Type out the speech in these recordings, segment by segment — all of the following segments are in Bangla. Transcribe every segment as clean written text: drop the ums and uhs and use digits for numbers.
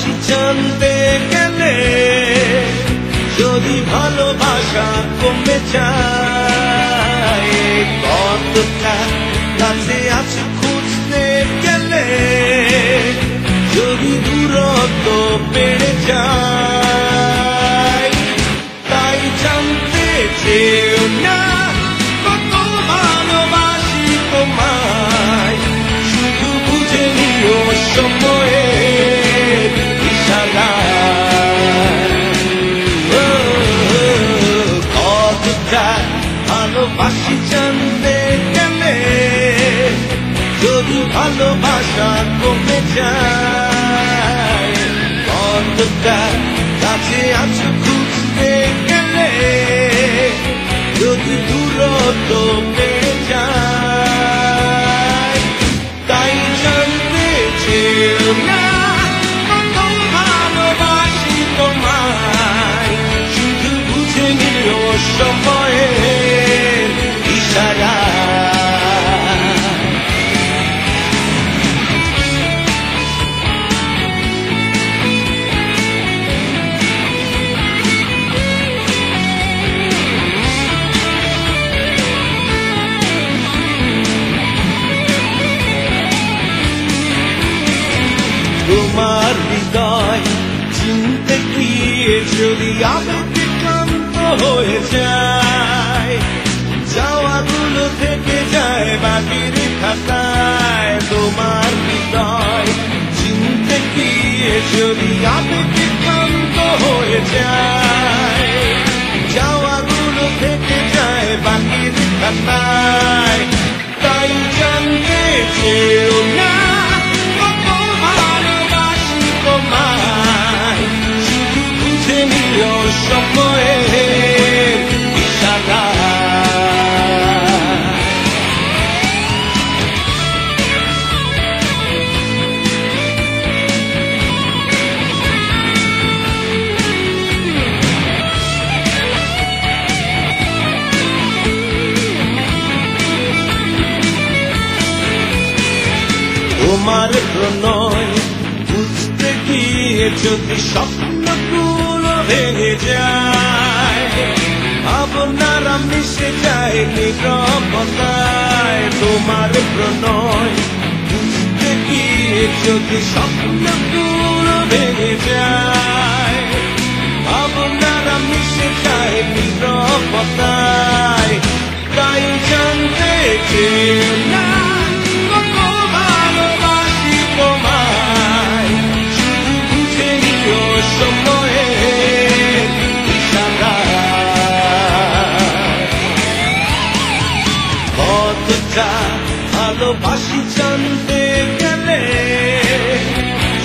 ভালোবাসি জানতে গেলে যদি ভালোবাসা কমে যায় কতটা কাছে আছো খুঁজতে গেলে যদি দূরত্ব বেড়ে যায় তাই জানতে চেয়েও না কত ভালোবাসি তোমায় শুধু বুঝে নিও সময়ের ইশারায় কতটা ভালোবাসি জানতে গেলে যদি ভালোবাসা কমে যায় কতটা কাছে আছো খুঁজতে গেলে যদি দূরত্ব বেড়ে যায় তাই জানতে চেয়েও না কত ভালোবাসি তোমায় শুধু বুঝে নিও সময়ের ইশারা তোমার হৃদয় চিনতে গিয়ে যদি আবেগে ক্লান্ত হয়ে যায় যাওয়াগুলো থেকে যায় বাকির খাতায় তোমার হৃদয় চিনতে গিয়ে যদি আবেগে ক্লান্ত হয়ে যায় যাওয়াগুলো থেকে যায় বাকির খাতায় তাই জানতে চেয়েও না শুধু বুঝে নিও সময়ের ইশারা তোমার প্রণয় বুঝতে গিয়ে যদি স্বপ্নগুলো ভেঙে যায় ভাবনারা মিশে যায় নীরবতায় তোমার প্রণয় বুঝতে গিয়ে যদি স্বপ্নগুলো ভেঙে যায় ভাবনারা মিশে যায় নীরবতায় তাই জানতে চেয়েও না ভালোবাসি জানতে গেলে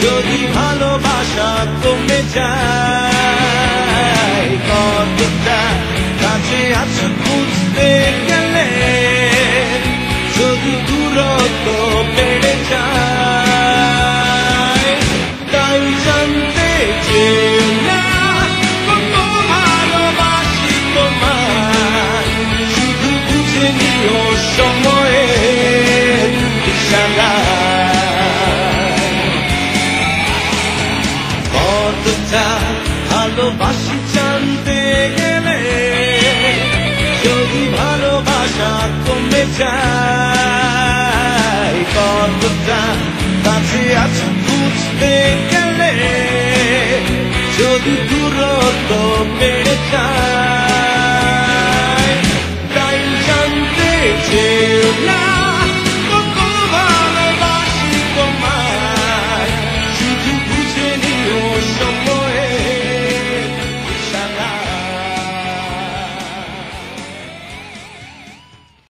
যদি ভালোবাসা কমে যায় কতটা কাছে আছো খুঁজতে গেলে যদি দূরত্ব বেড়ে যায় তাই জানতে চেয়েও না কত ভালোবাসি তোমায় শুধু বুঝে নিও সময়ের ইশারা কতটা ভালোবাসি জানতে গেলে যদি ভালোবাসা কমে যায় কতটা কাছে আছো খুঁজতে গেলে যদি দূরত্ব বেড়ে যায়